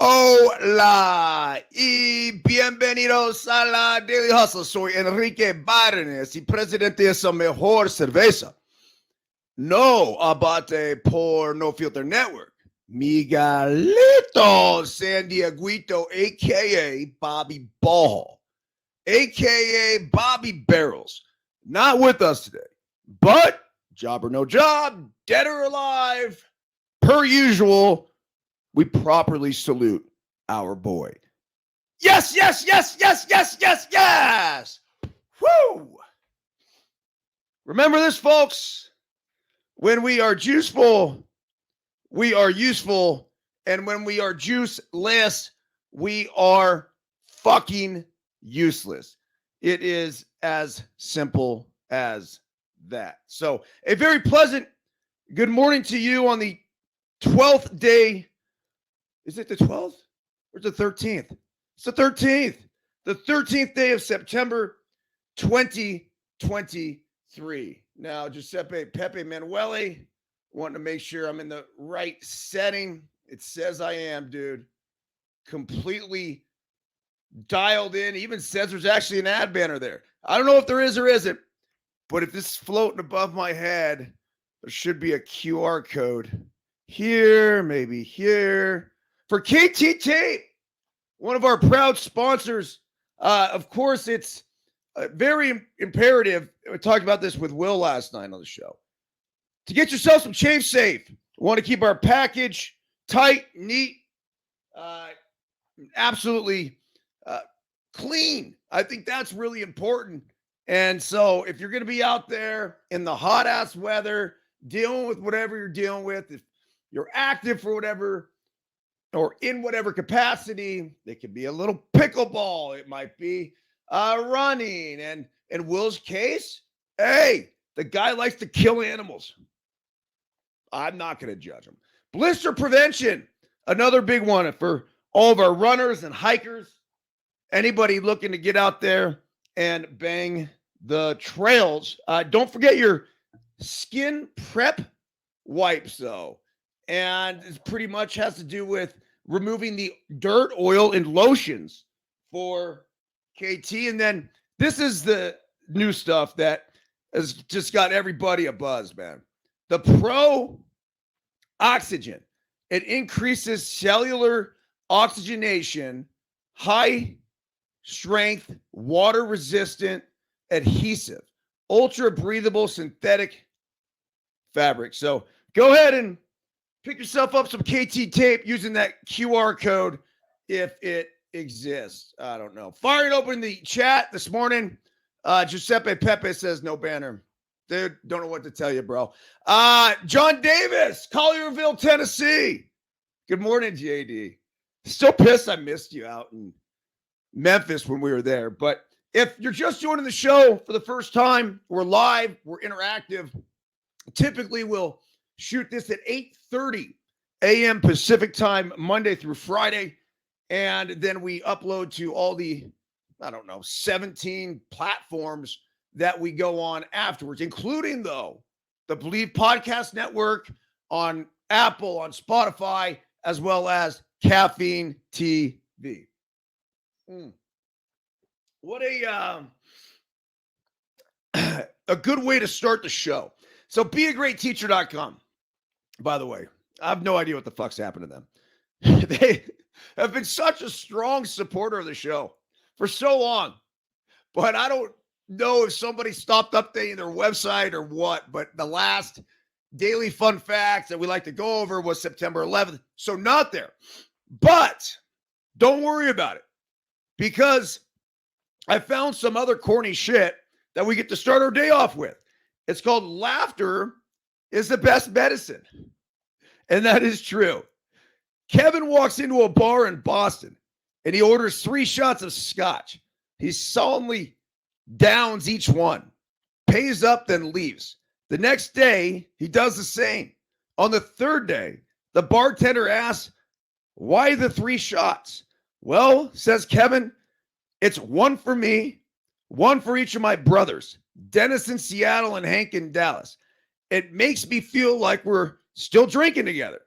Hola y bienvenidos a la Daily Hustle. Soy Enrique Byrnes y presidente de esa mejor cerveza. No abate por No Filter Network. Miguelito San Dieguito, a.k.a. Bobby Ball, a.k.a. Bobby Barrels. Not with us today, but job or no job, dead or alive, per usual, we properly salute our boy. Yes, yes, yes, yes, yes, yes, yes. Woo! Remember this, folks. When we are juiceful, we are useful. And when we are juiceless, we are fucking useless. It is as simple as that. So, a very pleasant good morning to you on the 12th day. Is it the 12th or the 13th? It's the 13th. The 13th day of September 2023. Now, Giuseppe Pepe Manuele, wanting to make sure I'm in the right setting. It says I am, dude. Completely dialed in. Even says there's actually an ad banner there. I don't know if there is or isn't, but if this is floating above my head, there should be a QR code here, maybe here. For KT Tape, one of our proud sponsors, of course, it's very imperative. We talked about this with Will last night on the show. To get yourself some Chafe Safe, we want to keep our package tight, neat, absolutely clean. I think that's really important. And so if you're going to be out there in the hot-ass weather, dealing with whatever you're dealing with, if you're active for whatever or in whatever capacity, it could be a little pickleball. It might be running. And in Will's case, hey, the guy likes to kill animals. I'm not going to judge him. Blister prevention, another big one for all of our runners and hikers. Anybody looking to get out there and bang the trails. Don't forget your skin prep wipes, though. And it pretty much has to do with removing the dirt, oil, and lotions for KT. And then this is the new stuff that has just got everybody a buzz, man. The Pro Oxygen. It increases cellular oxygenation, high strength, water resistant, adhesive, ultra breathable synthetic fabric. So go ahead and pick yourself up some KT tape using that QR code if it exists. I don't know. Firing open the chat this morning. Giuseppe Pepe says no banner. Dude, don't know what to tell you, bro. John Davis, Collierville, Tennessee. Good morning, JD. Still pissed I missed you out in Memphis when we were there. But if you're just joining the show for the first time, we're live, we're interactive. Typically, we'll shoot this at 8:30 a.m. Pacific time, Monday through Friday. And then we upload to all the, 17 platforms that we go on afterwards, including, though, the Believe Podcast Network on Apple, on Spotify, as well as Caffeine TV. What a good way to start the show. So beagreatteacher.com. By the way, I have no idea what the fuck's happened to them. They have been such a strong supporter of the show for so long. But I don't know if somebody stopped updating their website or what. But the last daily fun facts that we like to go over was September 11th. So not there. But don't worry about it. Because I found some other corny shit that we get to start our day off with. It's called laughter is the best medicine. And that is true. Kevin walks into a bar in Boston and he orders 3 shots of scotch. He solemnly downs each one, pays up, then leaves. The next day, he does the same. On the third day, the bartender asks, "Why the 3 shots?" "Well," says Kevin, "it's 1 for me, 1 for each of my brothers, Dennis in Seattle and Hank in Dallas. It makes me feel like we're still drinking together.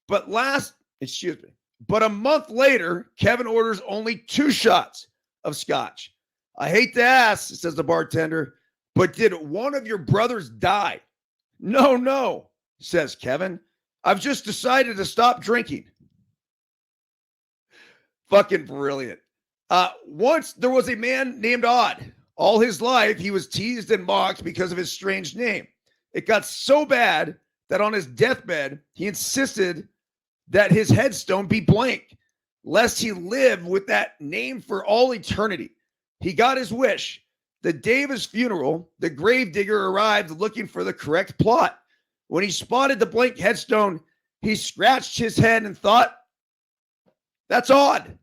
But But a month later, Kevin orders only 2 shots of scotch. I hate to ask, says the bartender, but did one of your brothers die? No, no, says Kevin. I've just decided to stop drinking. Fucking brilliant. Once there was a man named Odd. All his life, he was teased and mocked because of his strange name. It got so bad that on his deathbed, he insisted that his headstone be blank, lest he live with that name for all eternity. He got his wish. The day of his funeral, the gravedigger arrived looking for the correct plot. When he spotted the blank headstone, he scratched his head and thought, that's odd.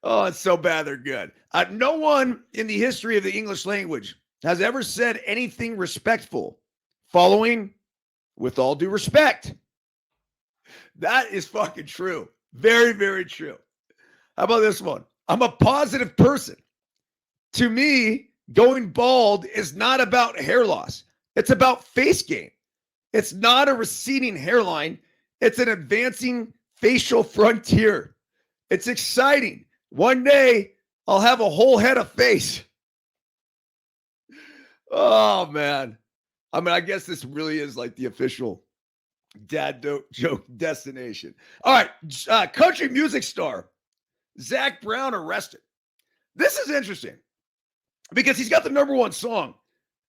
Oh, it's so bad they're good. No one in the history of the English language has ever said anything respectful following with all due respect. That is fucking true. Very, very true. How about this one? I'm a positive person. To me, going bald is not about hair loss. It's about face gain. It's not a receding hairline. It's an advancing facial frontier. It's exciting. One day, I'll have a whole head of face. Oh, man. I mean, I guess this really is like the official dad joke destination. All right. Country music star Zach Brown arrested. This is interesting because he's got the #1 song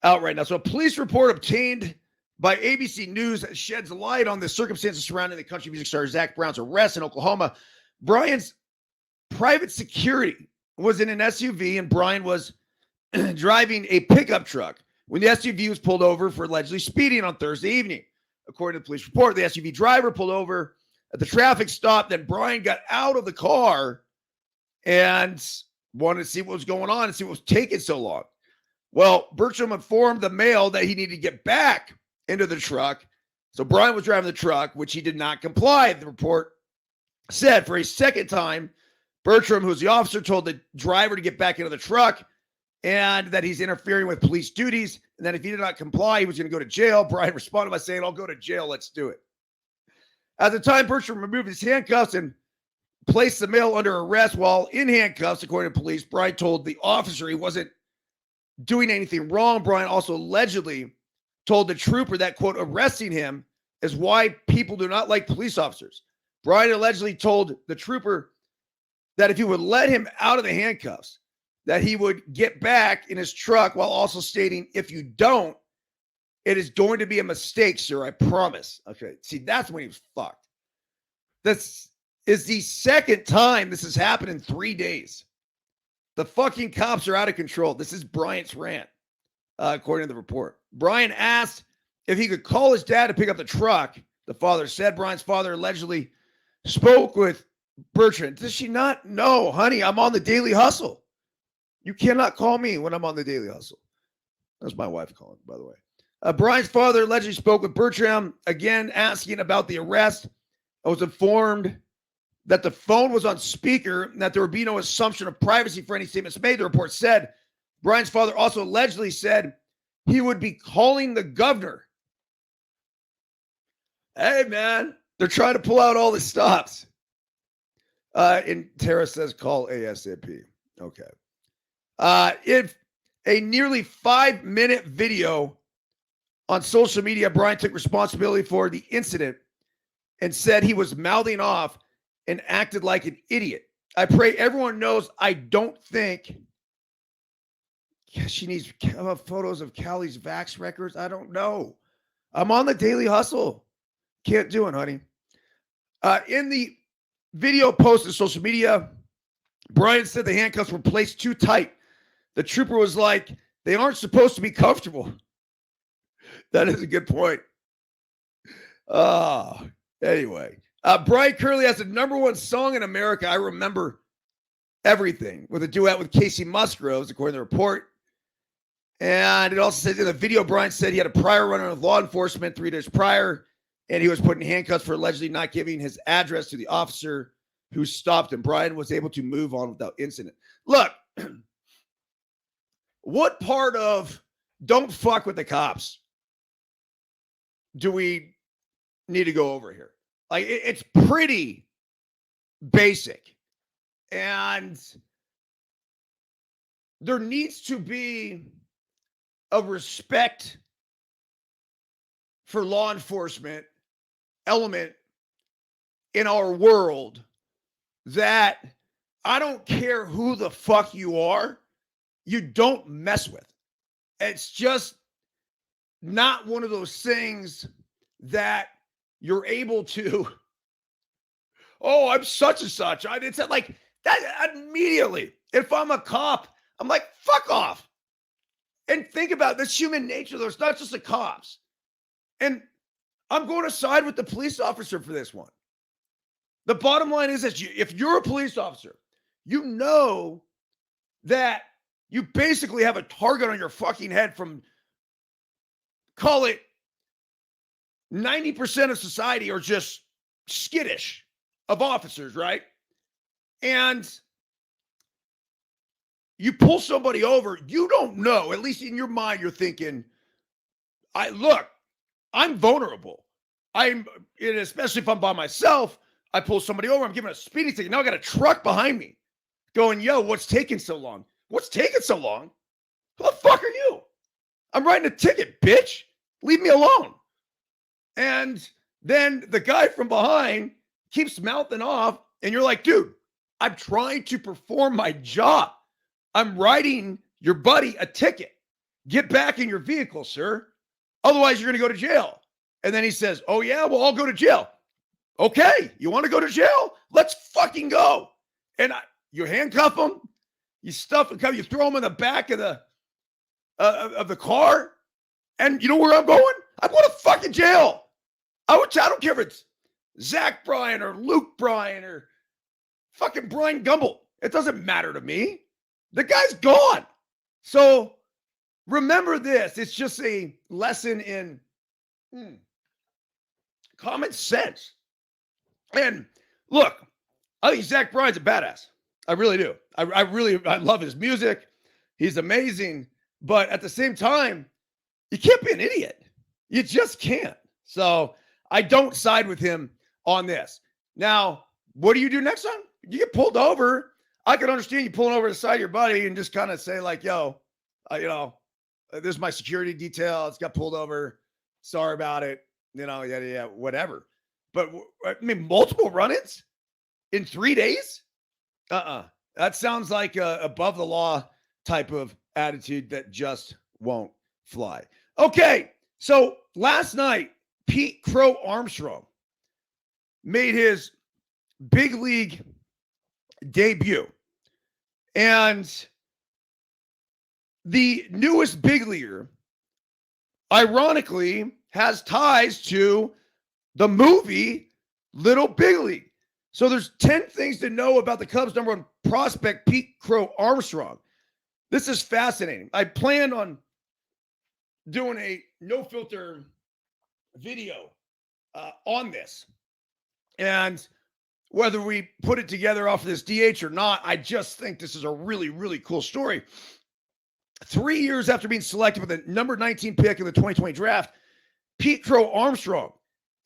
out right now. So a police report obtained by ABC News sheds light on the circumstances surrounding the country music star Zach Brown's arrest in Oklahoma. Brian's private security was in an SUV and Brian was driving a pickup truck when the SUV was pulled over for allegedly speeding on Thursday evening. According to the police report, the SUV driver pulled over at the traffic stop. Then Brian got out of the car and wanted to see what was going on and see what was taking so long. Well, Bertram informed the male that he needed to get back into the truck. So Brian was driving the truck, which he did not comply. The report said for a second time, Bertram, who's the officer, told the driver to get back into the truck and that he's interfering with police duties. And that if he did not comply, he was going to go to jail. Brian responded by saying, I'll go to jail. Let's do it. At the time, Bertram removed his handcuffs and placed the male under arrest while in handcuffs, according to police. Brian told the officer he wasn't doing anything wrong. Brian also allegedly told the trooper that, quote, arresting him is why people do not like police officers. Brian allegedly told the trooper that if he would let him out of the handcuffs, that he would get back in his truck, while also stating, if you don't, it is going to be a mistake, sir, I promise. Okay, see, that's when he was fucked. This is the second time this has happened in 3 days. The fucking cops are out of control. This is Bryant's rant, according to the report. Brian asked if he could call his dad to pick up the truck. The father said Brian's father allegedly spoke with Bertrand. Does she not? No, honey, I'm on the Daily Hustle. You cannot call me when I'm on the Daily Hustle. That's my wife calling, by the way. Brian's father allegedly spoke with Bertram, again asking about the arrest. I was informed that the phone was on speaker and that there would be no assumption of privacy for any statements made. The report said Brian's father also allegedly said he would be calling the governor. Hey, man, they're trying to pull out all the stops. And Tara says call ASAP. Okay. In a nearly 5-minute video on social media, Brian took responsibility for the incident and said he was mouthing off and acted like an idiot. I pray everyone knows I don't think she needs photos of Callie's Vax records. I don't know. I'm on the Daily Hustle. Can't do it, honey. In the video posted on social media, Brian said the handcuffs were placed too tight. The trooper was like, they aren't supposed to be comfortable. That is a good point. Anyway, Brian currently has the #1 song in America, I Remember Everything, with a duet with Casey Musgroves, according to the report. And it also says in the video, Brian said he had a prior run-in with law enforcement 3 days prior, and he was put in handcuffs for allegedly not giving his address to the officer who stopped him. Brian was able to move on without incident. Look, what part of don't fuck with the cops do we need to go over here? Like it's pretty basic. And there needs to be a respect for law enforcement element in our world that I don't care who the fuck you are, you don't mess with. It's just not one of those things that you're able to, oh, I'm such and such. It's like that immediately. If I'm a cop, I'm like, fuck off. And think about this human nature. There's not just the cops. And I'm going to side with the police officer for this one. The bottom line is that if you're a police officer, you know that you basically have a target on your fucking head from, call it 90% of society are just skittish of officers, right? And you pull somebody over, you don't know, at least in your mind, you're thinking, I'm vulnerable. Especially if I'm by myself, I pull somebody over, I'm giving a speeding ticket. Now I got a truck behind me going, yo, what's taking so long? What's taking so long? Who the fuck are you? I'm writing a ticket, bitch. Leave me alone. And then the guy from behind keeps mouthing off, and you're like, dude, I'm trying to perform my job. I'm writing your buddy a ticket. Get back in your vehicle, sir. Otherwise, you're going to go to jail. And then he says, oh, yeah, well, I'll go to jail. Okay, you want to go to jail? Let's fucking go. And you handcuff him, you stuff and you throw him in the back of the car. And you know where I'm going? I'm going to fucking jail. I don't care if it's Zach Bryan or Luke Bryan or fucking Brian Gumble. It doesn't matter to me. The guy's gone. So remember this. It's just a lesson in common sense. And look, I think Zach Bryan's a badass. I really do. I love his music. He's amazing. But at the same time, you can't be an idiot. You just can't. So I don't side with him on this. Now, what do you do next time? You get pulled over. I can understand you pulling over the side of your buddy and just kind of say like, yo, this is my security detail. It's got pulled over. Sorry about it. Yeah, whatever. But I mean, multiple run-ins in 3 days? That sounds like a above the law type of attitude that just won't fly. Okay, so last night, Pete Crow Armstrong made his big league debut. And the newest big leaguer, ironically, has ties to the movie Little Big League. So there's 10 things to know about the Cubs' number one prospect, Pete Crow Armstrong. This is fascinating. I plan on doing a no-filter video on this. And whether we put it together off of this DH or not, I just think this is a really, really cool story. 3 years after being selected with the number 19 pick in the 2020 draft, Pete Crow Armstrong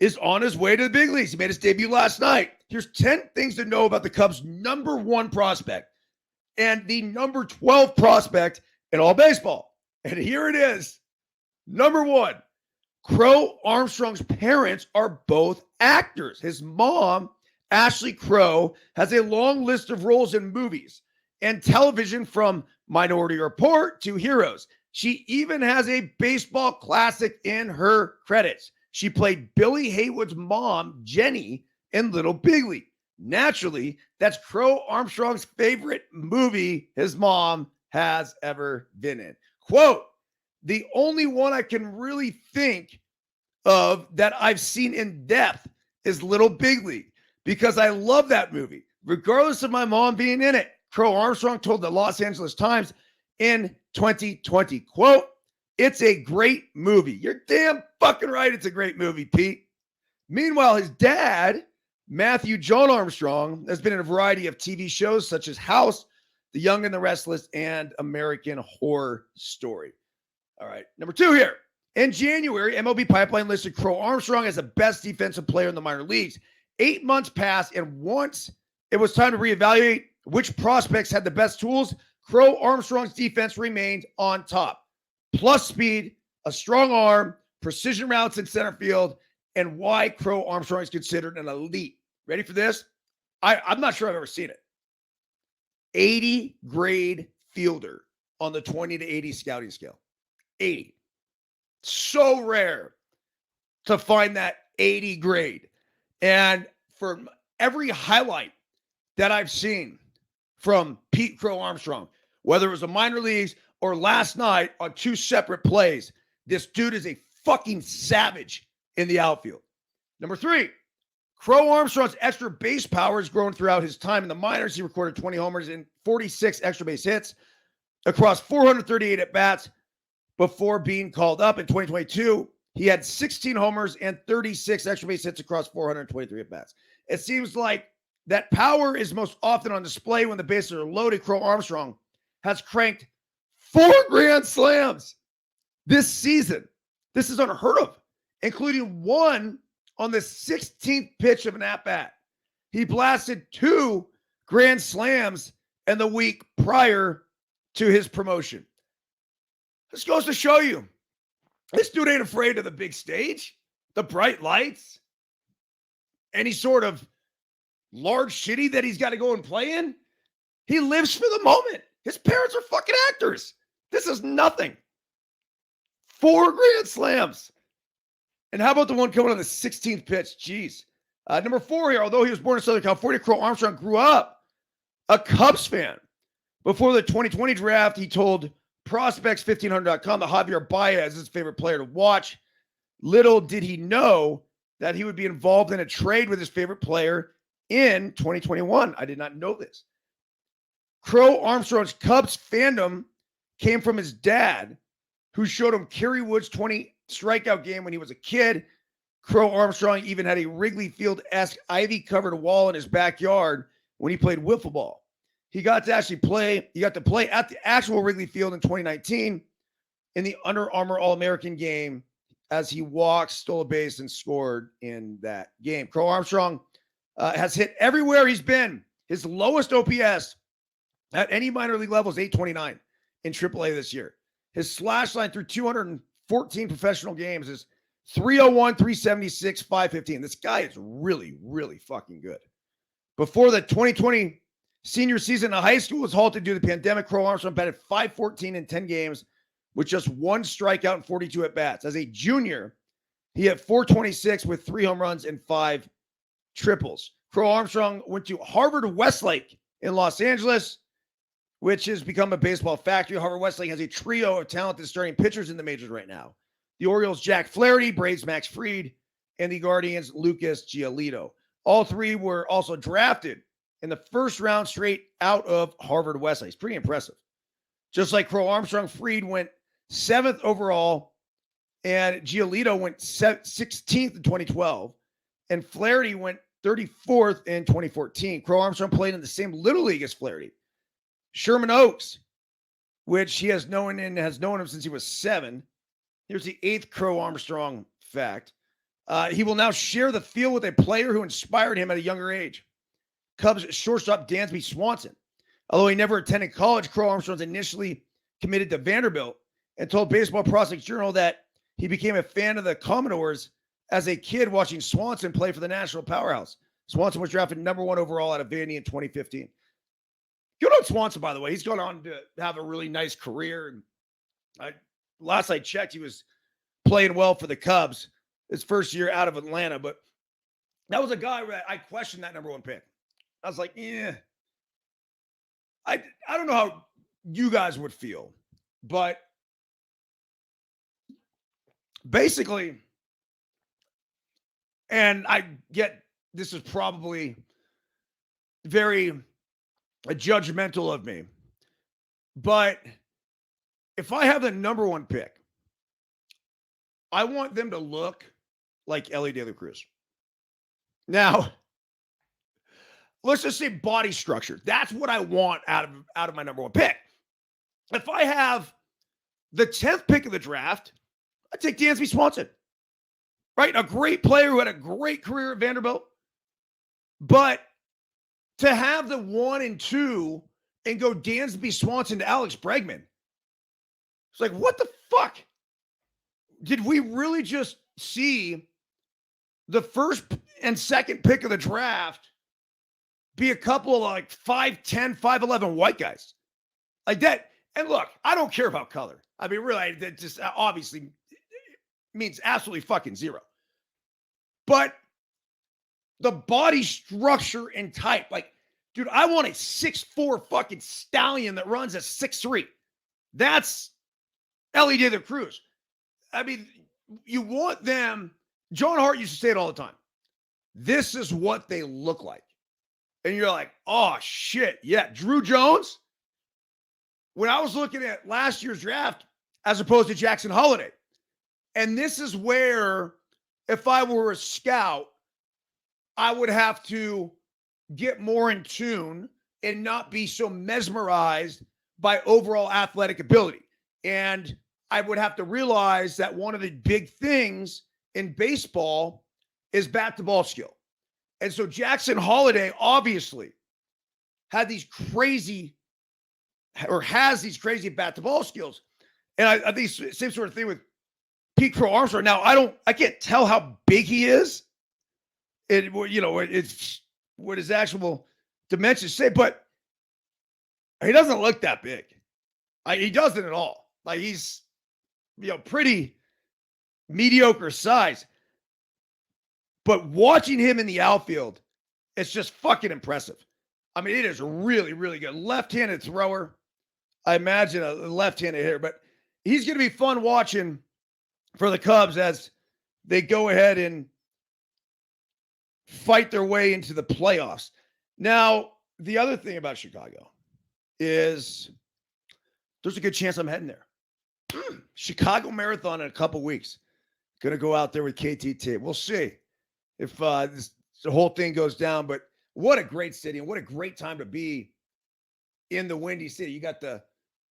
is on his way to the big leagues. He made his debut last night. Here's 10 things to know about the Cubs' number one prospect and the number 12 prospect in all baseball. And here it is. Number one, Crow Armstrong's parents are both actors. His mom, Ashley Crow, has a long list of roles in movies and television from Minority Report to Heroes. She even has a baseball classic in her credits. She played Billy Haywood's mom, Jenny, in Little Big League. Naturally, that's Crow Armstrong's favorite movie his mom has ever been in. Quote, the only one I can really think of that I've seen in depth is Little Big League because I love that movie, regardless of my mom being in it. Crow Armstrong told the Los Angeles Times in 2020, quote, it's a great movie. You're damn fucking right. It's a great movie, Pete. Meanwhile, his dad, Matthew John Armstrong, has been in a variety of TV shows such as House, The Young and the Restless, and American Horror Story. All right. Number two here. In January, MLB Pipeline listed Crow Armstrong as the best defensive player in the minor leagues. 8 months passed, and once it was time to reevaluate which prospects had the best tools, Crow Armstrong's defense remained on top. Plus speed, a strong arm, precision routes in center field, and why Crow Armstrong is considered an elite. Ready for this? I'm not sure I've ever seen it. 80 grade fielder on the 20 to 80 scouting scale. 80. So rare to find that 80 grade. And for every highlight that I've seen from Pete Crow Armstrong, whether it was the minor leagues or last night on 2 separate plays, this dude is a fucking savage in the outfield. Number 3, Crow Armstrong's extra base power has grown throughout his time in the minors. He recorded 20 homers and 46 extra base hits across 438 at-bats before being called up. In 2022, he had 16 homers and 36 extra base hits across 423 at-bats. It seems like that power is most often on display when the bases are loaded. Crow Armstrong has cranked 4 grand slams this season. This is unheard of, including one on the 16th pitch of an at-bat. He blasted 2 grand slams in the week prior to his promotion. This goes to show you, this dude ain't afraid of the big stage, the bright lights, any sort of large city that he's got to go and play in. He lives for the moment. His parents are fucking actors. This is nothing. 4 grand slams. And how about the one coming on the 16th pitch? Jeez. Number 4 here, although he was born in Southern California, Crow Armstrong grew up a Cubs fan. Before the 2020 draft, he told Prospects1500.com that Javier Baez is his favorite player to watch. Little did he know that he would be involved in a trade with his favorite player in 2021. I did not know this. Crow Armstrong's Cubs fandom came from his dad, who showed him Kerry Wood's 20 strikeout game when he was a kid. Crow Armstrong even had a Wrigley Field-esque ivy-covered wall in his backyard when he played wiffle ball. He got to play at the actual Wrigley Field in 2019 in the Under Armour All-American game as he walked, stole a base, and scored in that game. Crow Armstrong has hit everywhere he's been. His lowest OPS at any minor league level is 829 in AAA this year. His slash line through 214 professional games is 301, 376, 515. This guy is really, really fucking good. Before the 2020 senior season in high school was halted due to the pandemic, Crow Armstrong batted .514 in 10 games with just 1 strikeout and 42 at-bats. As a junior, he had .426 with 3 home runs and 5 triples. Crow Armstrong went to Harvard Westlake in Los Angeles, which has become a baseball factory. Harvard Westlake has a trio of talented starting pitchers in the majors right now. The Orioles' Jack Flaherty, Braves' Max Fried, and the Guardians' Lucas Giolito. All 3 were also drafted in the first round straight out of Harvard Westlake. It's pretty impressive. Just like Crow Armstrong, Fried went 7th overall, and Giolito went 16th in 2012, and Flaherty went 34th in 2014. Crow Armstrong played in the same Little League as Flaherty. Sherman Oaks, which he has known him since he was 7. Here's the 8th Crow Armstrong fact. He will now share the field with a player who inspired him at a younger age. Cubs shortstop Dansby Swanson. Although he never attended college, Crow Armstrong initially committed to Vanderbilt and told Baseball Prospects Journal that he became a fan of the Commodores as a kid watching Swanson play for the national powerhouse. Swanson was drafted number 1 overall out of Vandy in 2015. Good on Swanson, by the way. He's gone on to have a really nice career. And last I checked, he was playing well for the Cubs his first year out of Atlanta. But that was a guy where I questioned that number 1 pick. I was like, yeah. I don't know how you guys would feel, but basically, and I get this is probably very judgmental of me, but if I have the number 1 pick, I want them to look like Ellie De La Cruz. Now, let's just say body structure. That's what I want out of my number 1 pick. If I have the 10th pick of the draft, I take Dansby Swanson, right? A great player who had a great career at Vanderbilt. But to have the 1 and 2 and go Dansby Swanson to Alex Bregman, it's like, what the fuck? Did we really just see the first and second pick of the draft be a couple of like 5'10", 5'11" white guys like that? And look, I don't care about color. I mean, really, that just obviously means absolutely fucking zero. But the body structure and type, like, dude, I want a 6'4" fucking stallion that runs at 6'3". That's Ellie De La Cruz. I mean, you want them. John Hart used to say it all the time. This is what they look like. And you're like, oh, shit. Yeah, Drew Jones. When I was looking at last year's draft as opposed to Jackson Holiday, and this is where, if I were a scout, I would have to get more in tune and not be so mesmerized by overall athletic ability. And I would have to realize that one of the big things in baseball is bat-to-ball skill. And so Jackson Holiday obviously had these crazy, or has these crazy bat-to-ball skills. And I think same sort of thing with Pete Crow Armstrong. Now, I can't tell how big he is. It's what his actual dimensions say, but he doesn't look that big. He doesn't at all. Like, he's, pretty mediocre size. But watching him in the outfield, it's just fucking impressive. I mean, it is really, really good. Left-handed thrower. I imagine a left-handed hitter, but he's going to be fun watching for the Cubs as they go ahead and fight their way into the playoffs. Now, the other thing about Chicago is there's a good chance I'm heading there. Chicago Marathon in a couple weeks. Going to go out there with KTT. We'll see if the whole thing goes down. But what a great city and what a great time to be in the Windy City. You got the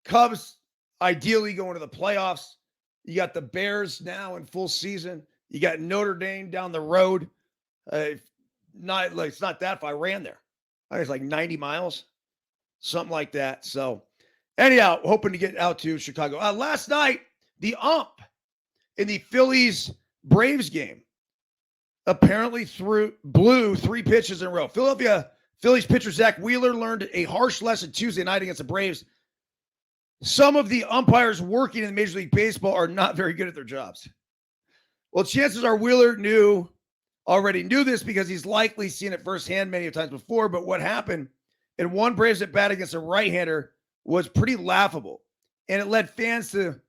Cubs ideally going to the playoffs. You got the Bears now in full season. You got Notre Dame down the road. It's not that far. I ran there. I think it's like 90 miles, something like that. So anyhow, hoping to get out to Chicago. Last night, the ump in the Phillies-Braves game apparently blew 3 pitches in a row. Philadelphia Phillies pitcher Zach Wheeler learned a harsh lesson Tuesday night against the Braves. Some of the umpires working in Major League Baseball are not very good at their jobs. Well, chances are Wheeler already knew this because he's likely seen it firsthand many times before. But what happened in one Braves at bat against a right-hander was pretty laughable, and it led fans to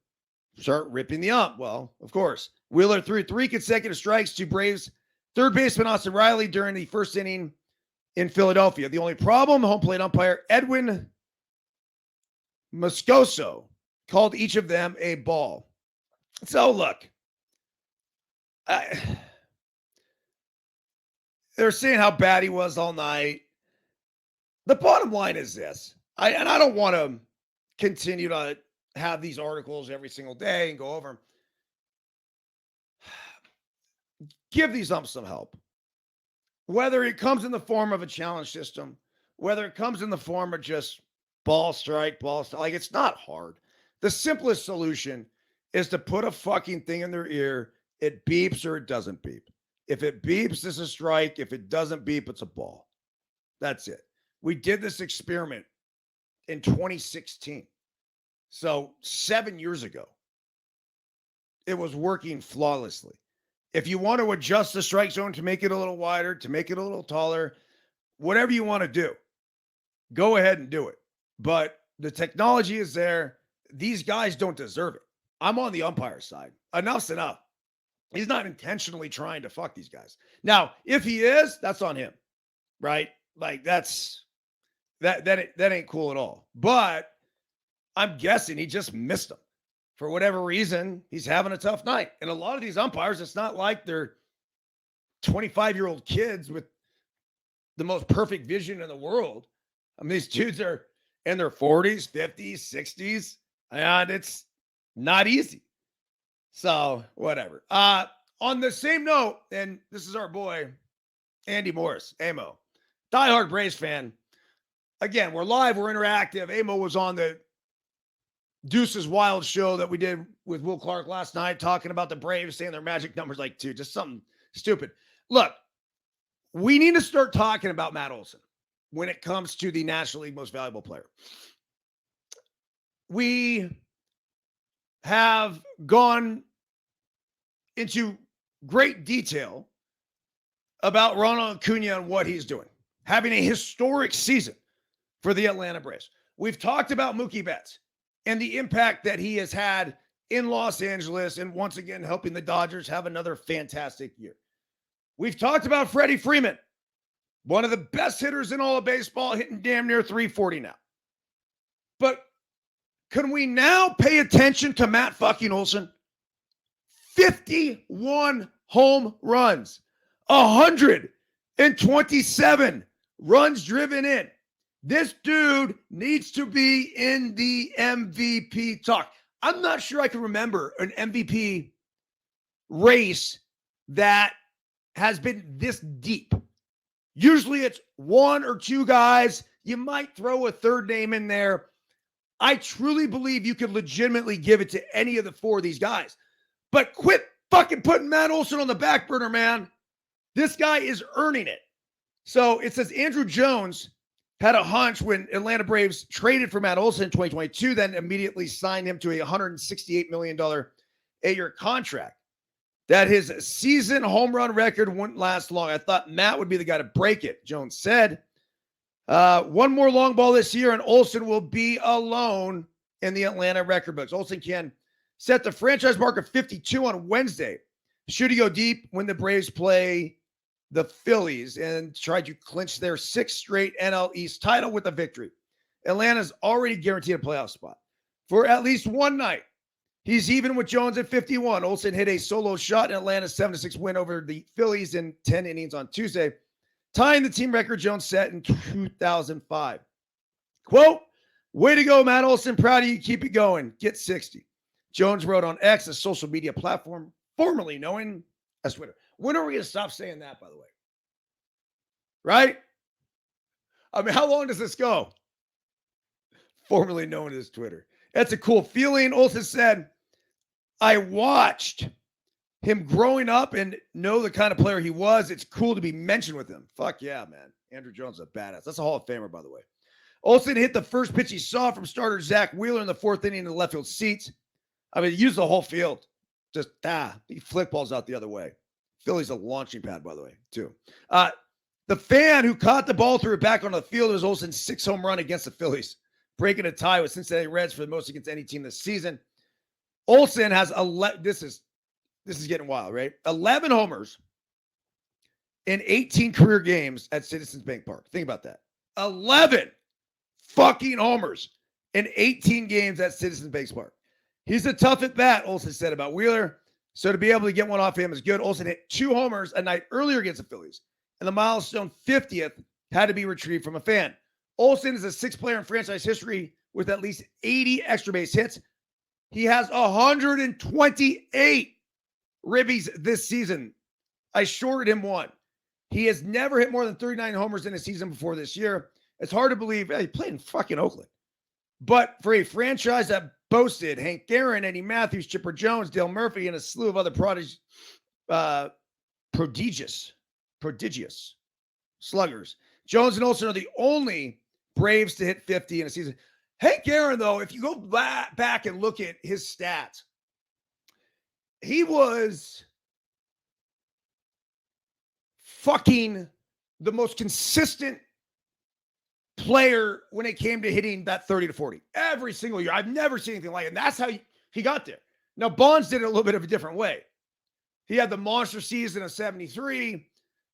start ripping the ump. Well, of course, Wheeler threw 3 consecutive strikes to Braves third baseman Austin Riley during the first inning in Philadelphia. The only problem, home plate umpire Edwin Moscoso called each of them a ball. So look, they're saying how bad he was all night. The bottom line is this. I don't want to continue to have these articles every single day and go over them. Give these umps some help. Whether it comes in the form of a challenge system, whether it comes in the form of just ball strike, like, it's not hard. The simplest solution is to put a fucking thing in their ear. It beeps or it doesn't beep. If it beeps, it's a strike. If it doesn't beep, it's a ball. That's it. We did this experiment in 2016. So 7 years ago, it was working flawlessly. If you want to adjust the strike zone to make it a little wider, to make it a little taller, whatever you want to do, go ahead and do it. But the technology is there. These guys don't deserve it. I'm on the umpire side. Enough's enough. He's not intentionally trying to fuck these guys. Now, if he is, that's on him, right? Like, that ain't cool at all. But I'm guessing he just missed them. For whatever reason, he's having a tough night. And a lot of these umpires, it's not like they're 25-year-old kids with the most perfect vision in the world. I mean, these dudes are in their 40s, 50s, 60s, and it's not easy. So whatever. On the same note, and this is our boy, Andy Morris, Amo, diehard Braves fan. Again, we're live, we're interactive. Amo was on the Deuce's Wild show that we did with Will Clark last night, talking about the Braves, saying their magic numbers like 2, just something stupid. Look, we need to start talking about Matt Olson when it comes to the National League most valuable player. We have gone into great detail about Ronald Acuna and what he's doing, having a historic season for the Atlanta Braves. We've talked about Mookie Betts and the impact that he has had in Los Angeles and once again helping the Dodgers have another fantastic year. We've talked about Freddie Freeman, one of the best hitters in all of baseball, hitting damn near 340 now. But can we now pay attention to Matt fucking Olson? 51 home runs, 127 runs driven in. This dude needs to be in the MVP talk. I'm not sure I can remember an MVP race that has been this deep. Usually it's one or two guys. You might throw a third name in there. I truly believe you could legitimately give it to any of the four of these guys. But quit fucking putting Matt Olson on the back burner, man. This guy is earning it. So it says Andrew Jones had a hunch when Atlanta Braves traded for Matt Olson in 2022, then immediately signed him to a $168 million 8-year contract, that his season home run record wouldn't last long. I thought Matt would be the guy to break it, Jones said. One more long ball this year, and Olson will be alone in the Atlanta record books. Olson can set the franchise mark of 52 on Wednesday. Should he go deep when the Braves play the Phillies and try to clinch their 6th straight NL East title with a victory? Atlanta's already guaranteed a playoff spot for at least one night. He's even with Jones at 51. Olson hit a solo shot in Atlanta's 7-6 win over the Phillies in 10 innings on Tuesday, tying the team record Jones set in 2005. Quote, "Way to go, Matt Olson. Proud of you. Keep it going. Get 60." Jones wrote on X, a social media platform formerly known as Twitter. When are we going to stop saying that, by the way? Right? I mean, how long does this go? Formerly known as Twitter. That's a cool feeling. Olson said, "I watched him growing up and know the kind of player he was. It's cool to be mentioned with him." Fuck yeah, man. Andrew Jones is a badass. That's a Hall of Famer, by the way. Olson hit the first pitch he saw from starter Zach Wheeler in the 4th inning in the left field seats. I mean, he used the whole field. Just, he flick balls out the other way. Philly's a launching pad, by the way, too. The fan who caught the ball threw it back onto the field was Olson's 6th home run against the Phillies, breaking a tie with Cincinnati Reds for the most against any team this season. Olson has 11. This is getting wild, right? 11 homers in 18 career games at Citizens Bank Park. Think about that. 11 fucking homers in 18 games at Citizens Bank Park. He's a tough at bat, Olson said about Wheeler. So to be able to get one off him is good. Olson hit 2 homers a night earlier against the Phillies, and the milestone 50th had to be retrieved from a fan. Olson is the 6th player in franchise history with at least 80 extra base hits. He has 128 ribbies this season. I shorted him 1. He has never hit more than 39 homers in a season before this year. It's hard to believe he played in fucking Oakland. But for a franchise that boasted Hank Aaron, Eddie Matthews, Chipper Jones, Dale Murphy, and a slew of other prodigious sluggers, Jones and Olson are the only Braves to hit 50 in a season. Hank Aaron, though, if you go back and look at his stats, he was fucking the most consistent player when it came to hitting that 30 to 40 every single year. I've never seen anything like it. And that's how he got there. Now, Bonds did it a little bit of a different way. He had the monster season of 73,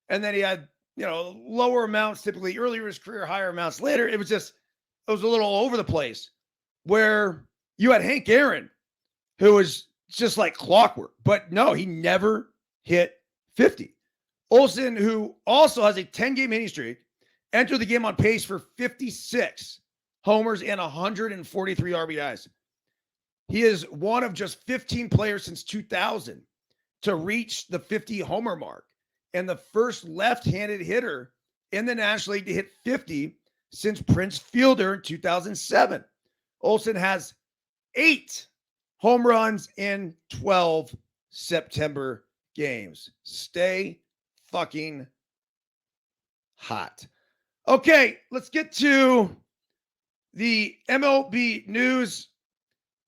and then he had, lower amounts typically earlier in his career, higher amounts later. It was a little all over the place, where you had Hank Aaron, who was just like clockwork. But no, he never hit 50. Olson, who also has a 10-game hitting streak, entered the game on pace for 56 homers and 143 RBIs. He is one of just 15 players since 2000 to reach the 50 homer mark, and the first left-handed hitter in the National League to hit 50 since Prince Fielder in 2007. Olsen has 8 home runs in 12 September games. Stay fucking hot. Okay, let's get to the MLB news.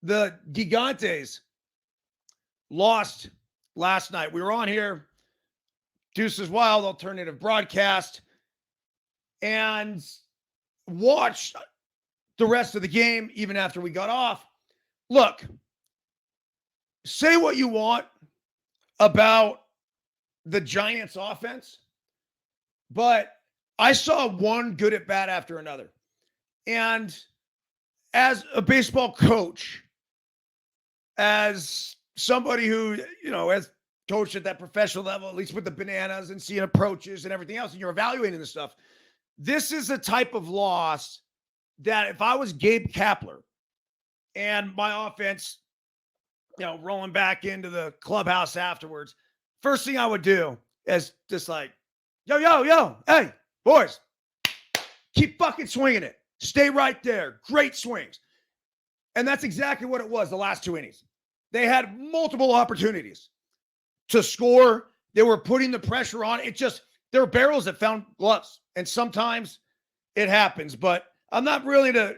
The Gigantes lost last night. We were on here, Deuces Wild alternative broadcast, and watched the rest of the game even after we got off. Look, say what you want about the Giants offense, but I saw one good at bat after another. And as a baseball coach, as somebody who, has coached at that professional level, at least with the bananas and seeing approaches and everything else, and you're evaluating this stuff, this is a type of loss that if I was Gabe Kapler and my offense, rolling back into the clubhouse afterwards, first thing I would do is just like, yo, hey, boys, keep fucking swinging it. Stay right there. Great swings. And that's exactly what it was the last 2 innings. They had multiple opportunities to score. They were putting the pressure on. There were barrels that found gloves. And sometimes it happens. But I'm not really to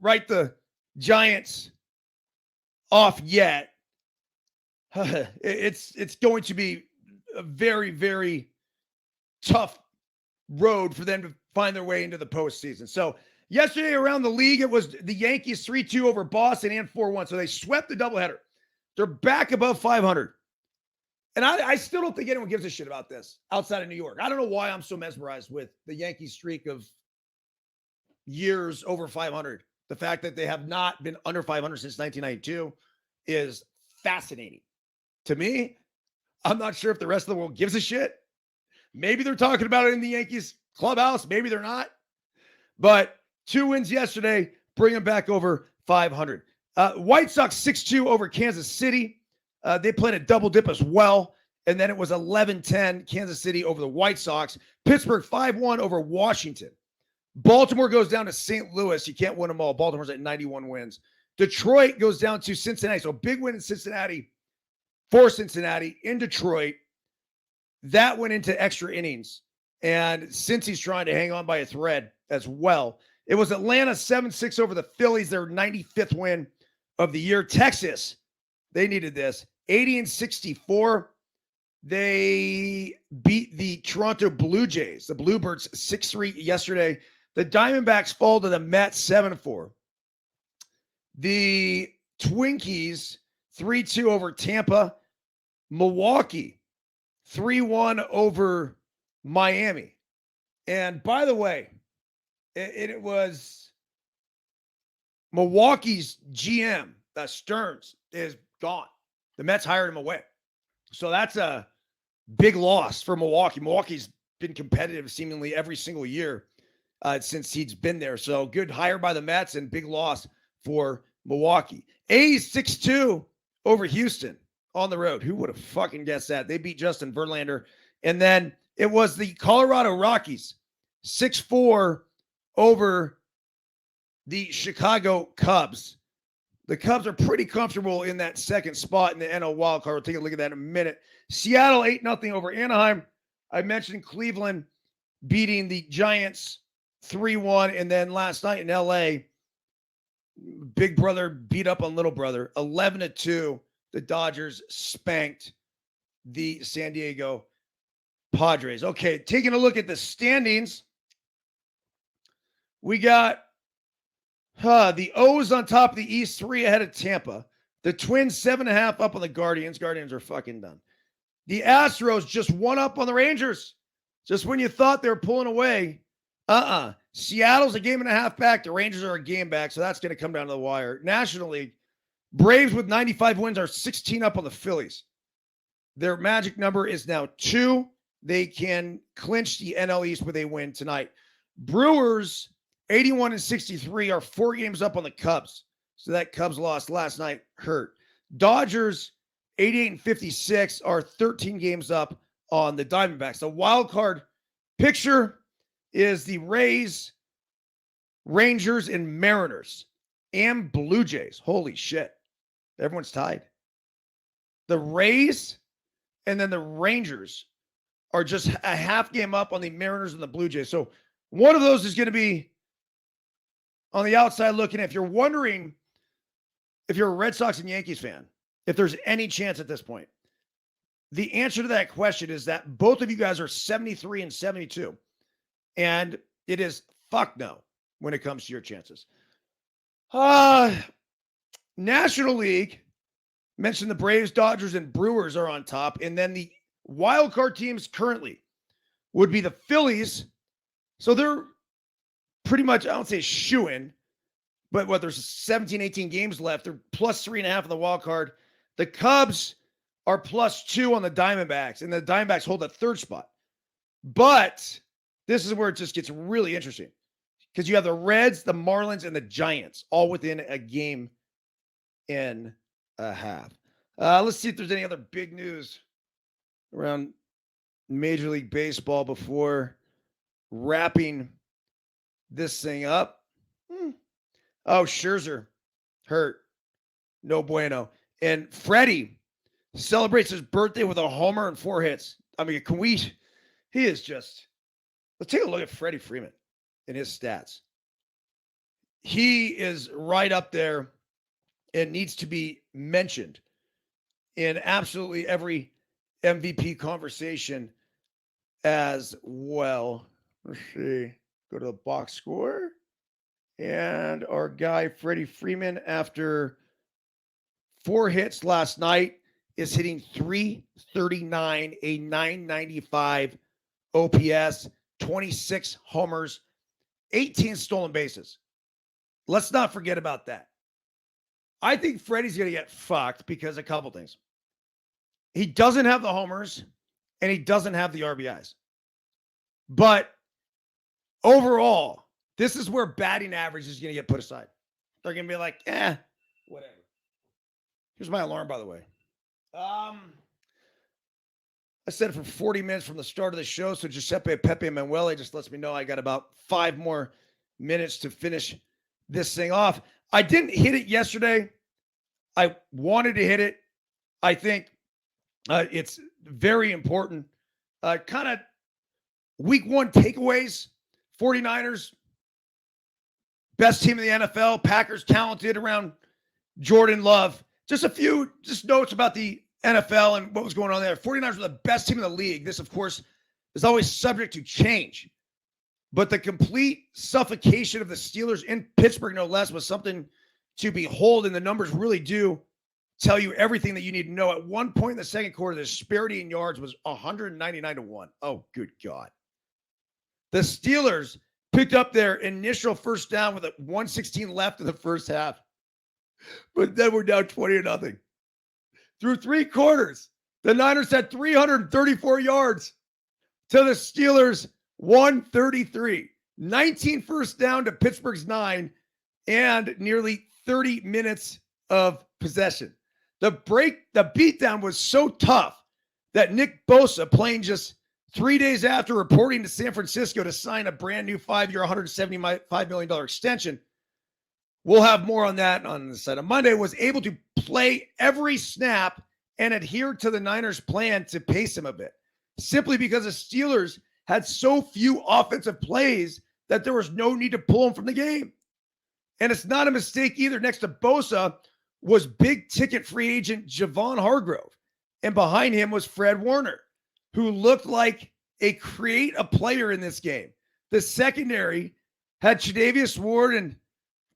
write the Giants off yet. It's going to be a very, very tough road for them to find their way into the postseason. So yesterday around the league, it was the Yankees 3-2 over Boston and 4-1. So they swept the doubleheader. They're back above 500. And I still don't think anyone gives a shit about this outside of New York. I don't know why I'm so mesmerized with the Yankees streak of years over 500. The fact that they have not been under 500 since 1992 is fascinating. To me, I'm not sure if the rest of the world gives a shit. Maybe they're talking about it in the Yankees clubhouse. Maybe they're not. But 2 wins yesterday, bring them back over 500. White Sox 6-2 over Kansas City. They played a double dip as well. And then it was 11-10 Kansas City over the White Sox. Pittsburgh 5-1 over Washington. Baltimore goes down to St. Louis. You can't win them all. Baltimore's at 91 wins. Detroit goes down to Cincinnati. So big win in Cincinnati for Cincinnati in Detroit. That went into extra innings. And Cincy's trying to hang on by a thread as well. It was Atlanta 7-6 over the Phillies, their 95th win of the year. Texas, they needed this. 80-64. They beat the Toronto Blue Jays, the Bluebirds 6-3 yesterday. The Diamondbacks fall to the Mets 7-4. The Twinkies 3-2 over Tampa. Milwaukee 3-1 over Miami. And by the way, it was Milwaukee's GM, Stearns, is gone. The Mets hired him away. So that's a big loss for Milwaukee. Milwaukee's been competitive seemingly every single year since he's been there. So good hire by the Mets and big loss for Milwaukee. A's 6-2 over Houston on the road. Who would have fucking guessed that? They beat Justin Verlander. And then it was the Colorado Rockies 6-4 over the Chicago Cubs. The Cubs are pretty comfortable in that second spot in the NL wildcard. We'll take a look at that in a minute. Seattle 8-0 over Anaheim. I mentioned Cleveland beating the Giants 3-1. And then last night in LA, big brother beat up on little brother. 11-2. The Dodgers spanked the San Diego Padres. Okay, taking a look at the standings. We got the O's on top of the East, 3 ahead of Tampa. The Twins 7.5 up on the Guardians. Guardians are fucking done. The Astros just 1 up on the Rangers. Just when you thought they were pulling away. Seattle's a 1.5 back. The Rangers are a game back, so that's going to come down to the wire. National League, Braves with 95 wins are 16 up on the Phillies. Their magic number is now 2. They can clinch the NL East with a win tonight. Brewers 81-63 are 4 games up on the Cubs. So that Cubs loss last night hurt. Dodgers, 88-56, are 13 games up on the Diamondbacks. The wild card picture is the Rays, Rangers, and Mariners, and Blue Jays. Holy shit. Everyone's tied. The Rays and then the Rangers are just a half game up on the Mariners and the Blue Jays. So one of those is going to be on the outside looking. If you're wondering if you're a Red Sox and Yankees fan, if there's any chance at this point, the answer to that question is that both of you guys are 73 and 72. And it is fuck no when it comes to your chances. National League, mentioned the Braves, Dodgers, and Brewers are on top. And then the wild card teams currently would be the Phillies. So they're pretty much, I don't say shoo-in, but what, there's 17, 18 games left. They're plus 3.5 on the wild card. The Cubs are plus 2 on the Diamondbacks, and the Diamondbacks hold a third spot. But this is where it just gets really interesting because you have the Reds, the Marlins, and the Giants all within a game and a half. Let's see if there's any other big news around Major League Baseball before wrapping this thing up. Oh, Scherzer hurt. No bueno. And Freddie celebrates his birthday with a homer and 4 hits. I mean, he is just, let's take a look at Freddie Freeman and his stats. He is right up there and needs to be mentioned in absolutely every MVP conversation as well. Let's see. Go to the box score. And our guy, Freddie Freeman, after 4 hits last night, is hitting .339, a .995 OPS, 26 homers, 18 stolen bases. Let's not forget about that. I think Freddie's going to get fucked because a couple things. He doesn't have the homers, and he doesn't have the RBIs. But overall, this is where batting average is going to get put aside. They're going to be like, whatever. Here's my alarm, by the way. I set it for 40 minutes from the start of the show, so Giuseppe Pepe Manuele just lets me know I got about 5 more minutes to finish this thing off. I didn't hit it yesterday. I wanted to hit it. I think it's very important. Kind of week 1 takeaways. 49ers, best team in the NFL. Packers talented around Jordan Love. Just a few notes about the NFL and what was going on there. 49ers were the best team in the league. This, of course, is always subject to change. But the complete suffocation of the Steelers in Pittsburgh, no less, was something to behold. And the numbers really do tell you everything that you need to know. At one point in the second quarter, the disparity in yards was 199-1. Oh, good God. The Steelers picked up their initial first down with 1:16 left in the first half. But then we're down 20-0. Through 3 quarters, the Niners had 334 yards to the Steelers' 133. 19 first down to Pittsburgh's 9 and nearly 30 minutes of possession. The beatdown was so tough that Nick Bosa, playing just 3 days after reporting to San Francisco to sign a brand new 5-year, $175 million extension, we'll have more on that on the side of Monday, was able to play every snap and adhere to the Niners' plan to pace him a bit, simply because the Steelers had so few offensive plays that there was no need to pull him from the game. And it's not a mistake either. Next to Bosa was big-ticket free agent Javon Hargrove, and behind him was Fred Warner, who looked like a player in this game. The secondary had Tre'Davious Ward and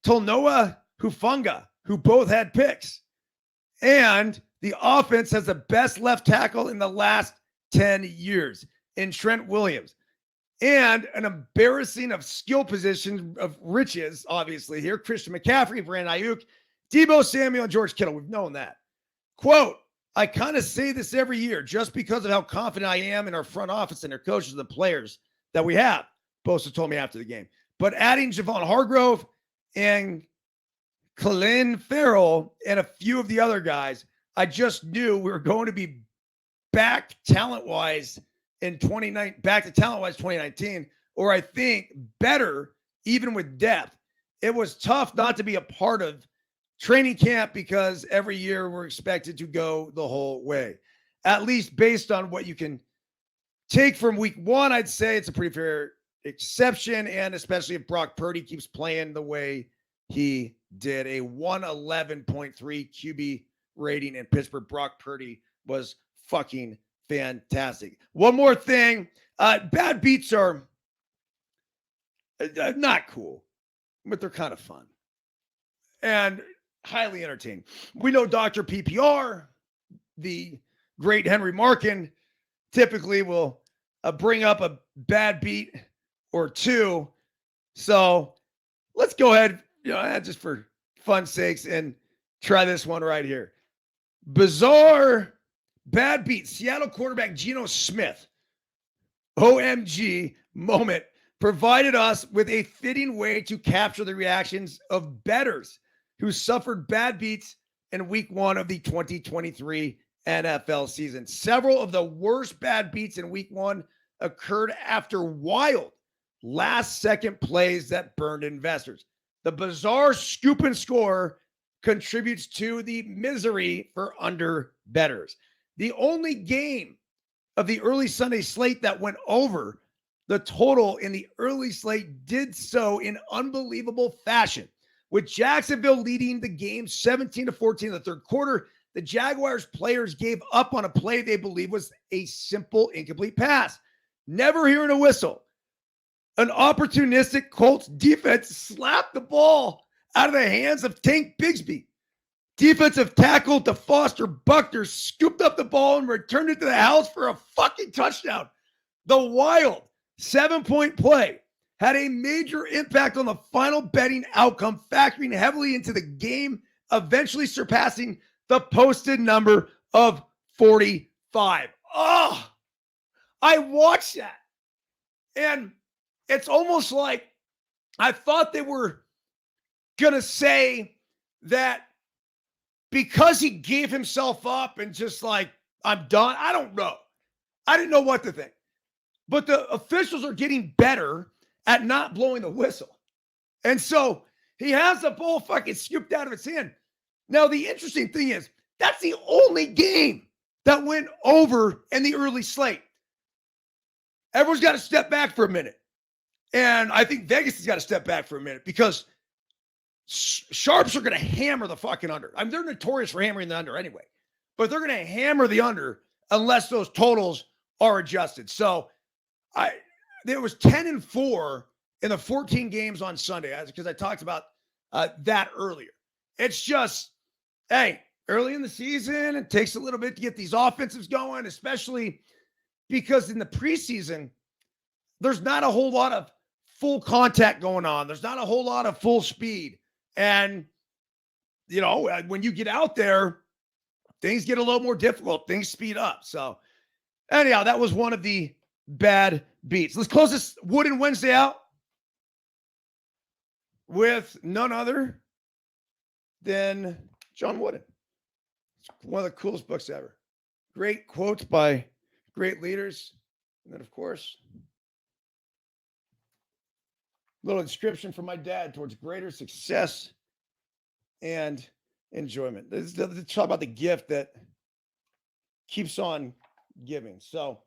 Tolnoa Hufanga, who both had picks. And the offense has the best left tackle in the last 10 years in Trent Williams. And an embarrassing of skill position of riches, obviously, here. Christian McCaffrey, Brandon Ayuk, Deebo Samuel, and George Kittle. We've known that. Quote, I kind of say this every year just because of how confident I am in our front office and our coaches and the players that we have. Bosa told me after the game. But adding Javon Hargrove and Colin Farrell and a few of the other guys, I just knew we were going to be back talent-wise in 2019, or I think better, even with depth. It was tough not to be a part of training camp because every year we're expected to go the whole way. At least based on what you can take from week one, I'd say it's a pretty fair exception, and especially if Brock Purdy keeps playing the way he did. A 111.3 QB rating in Pittsburgh. Brock Purdy was fucking fantastic. One more thing. Bad beats are not cool, but they're kind of fun and highly entertaining. We know Dr. PPR, the great Henry Markin, typically will bring up a bad beat or two. So let's go ahead, just for fun sakes, and try this one right here. Bizarre bad beat. Seattle quarterback Geno Smith, OMG moment, provided us with a fitting way to capture the reactions of bettors who suffered bad beats in week one of the 2023 NFL season. Several of the worst bad beats in week one occurred after wild last-second plays that burned investors. The bizarre scoop and score contributes to the misery for under bettors. The only game of the early Sunday slate that went over the total in the early slate did so in unbelievable fashion, with Jacksonville leading the game 17-14 in the third quarter. The Jaguars players gave up on a play they believe was a simple incomplete pass. Never hearing a whistle, an opportunistic Colts defense slapped the ball out of the hands of Tank Bigsby. Defensive tackle DeFoster Buckner scooped up the ball and returned it to the house for a fucking touchdown. The wild 7-point play had a major impact on the final betting outcome, factoring heavily into the game, eventually surpassing the posted number of 45. Oh, I watched that. And it's almost like I thought they were going to say that because he gave himself up and just like, I'm done. I don't know. I didn't know what to think. But the officials are getting better at not blowing the whistle. And so he has the ball fucking scooped out of his hand. Now, the interesting thing is, that's the only game that went over in the early slate. Everyone's got to step back for a minute. And I think Vegas has got to step back for a minute because sharps are going to hammer the fucking under. I mean, they're notorious for hammering the under anyway. But they're going to hammer the under unless those totals are adjusted. So there was 10-4 in the 14 games on Sunday, because I talked about that earlier. It's just, hey, early in the season, it takes a little bit to get these offensives going, especially because in the preseason, there's not a whole lot of full contact going on. There's not a whole lot of full speed. And, when you get out there, things get a little more difficult. Things speed up. So anyhow, that was one of the bad beats. Let's close this Wooden Wednesday out with none other than John Wooden. It's one of the coolest books ever. Great quotes by great leaders. And then, of course, a little inscription from my dad towards greater success and enjoyment. This is talk about the gift that keeps on giving. So,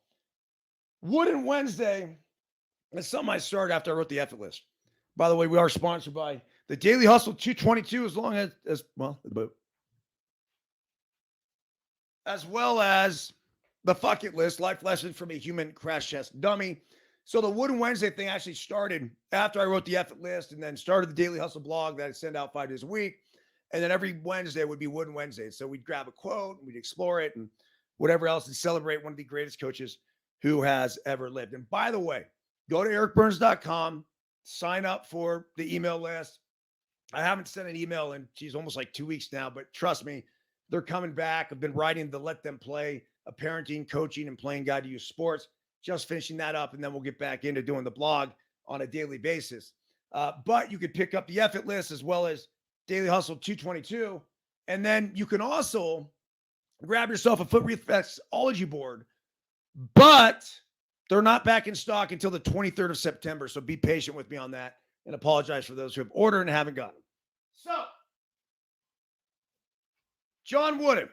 Wooden Wednesday is something I started after I wrote the effort list. By the way, we are sponsored by the Daily Hustle 222, as well as the Fuck It List, life lessons from a human crash test dummy. So the Wooden Wednesday thing actually started after I wrote the effort list, and then started the Daily Hustle blog that I send out 5 days a week. And then every Wednesday would be Wooden Wednesday. So we'd grab a quote, and we'd explore it and whatever else, and celebrate one of the greatest coaches who has ever lived. And by the way, go to ericbyrnes.com, sign up for the email list. I haven't sent an email in, almost like 2 weeks now, but trust me, they're coming back. I've been writing the Let Them Play, a parenting, coaching, and playing guide to youth sports. Just finishing that up, and then we'll get back into doing the blog on a daily basis. But you could pick up the effort list as well as Daily Hustle 222. And then you can also grab yourself a foot reflexology board, but they're not back in stock until the 23rd of September. So be patient with me on that and apologize for those who have ordered and haven't gotten them. So, John Wooden,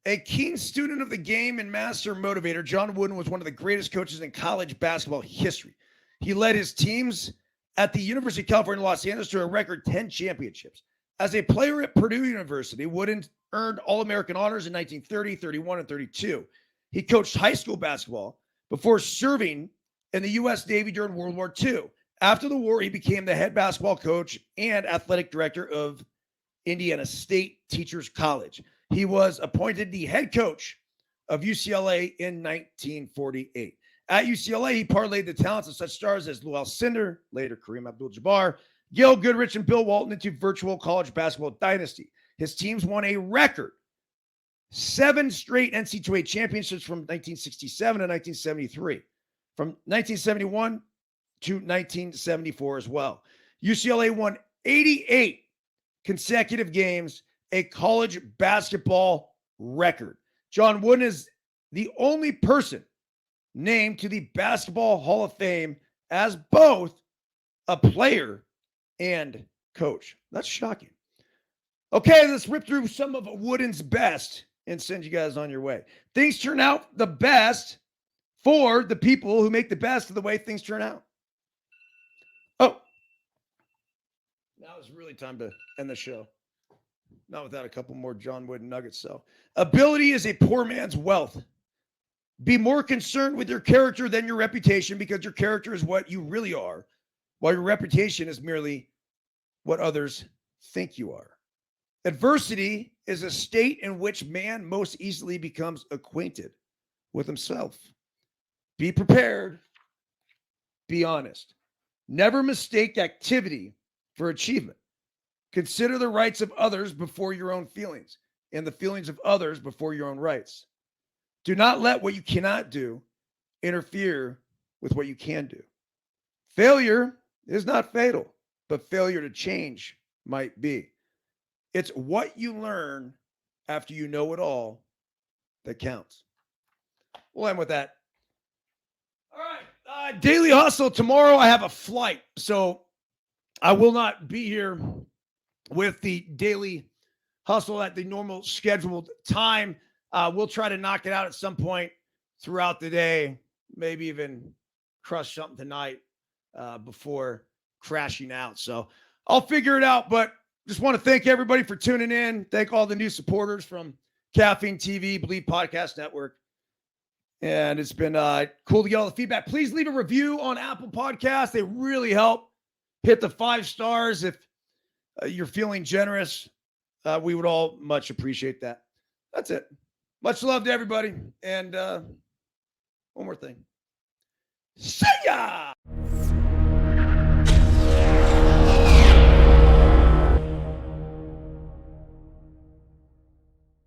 a keen student of the game and master motivator, John Wooden was one of the greatest coaches in college basketball history. He led his teams at the University of California, Los Angeles to a record 10 championships. As a player at Purdue University, Wooden earned All-American honors in 1930, 31, and 32. He coached high school basketball before serving in the U.S. Navy during World War II. After the war, he became the head basketball coach and athletic director of Indiana State Teachers College. He was appointed the head coach of UCLA in 1948. At UCLA, he parlayed the talents of such stars as Lou Alcindor, later Kareem Abdul-Jabbar, Gil Goodrich, and Bill Walton into virtual college basketball dynasty. His teams won a record 7 straight NCAA championships from 1967 to 1973, from 1971 to 1974 as well. UCLA won 88 consecutive games, a college basketball record. John Wooden is the only person named to the Basketball Hall of Fame as both a player and coach. That's shocking. Okay, let's rip through some of Wooden's best and send you guys on your way. Things turn out the best for the people who make the best of the way things turn out. Oh, now is really time to end the show. Not without a couple more John Wooden nuggets. So, ability is a poor man's wealth. Be more concerned with your character than your reputation, because your character is what you really are, while your reputation is merely what others think you are. Adversity is a state in which man most easily becomes acquainted with himself. Be prepared. Be honest. Never mistake activity for achievement. Consider the rights of others before your own feelings, and the feelings of others before your own rights. Do not let what you cannot do interfere with what you can do. Failure is not fatal, but failure to change might be. It's what you learn after you know it all that counts. We'll end with that. All right. Daily Hustle. Tomorrow I have a flight, so I will not be here with the Daily Hustle at the normal scheduled time. We'll try to knock it out at some point throughout the day, maybe even crush something tonight before crashing out. So I'll figure it out, but just want to thank everybody for tuning in. Thank all the new supporters from Caffeine TV, Believe Podcast Network. And it's been cool to get all the feedback. Please leave a review on Apple Podcasts. They really help. Hit the 5 stars if you're feeling generous. We would all much appreciate that. That's it. Much love to everybody. And one more thing. See ya!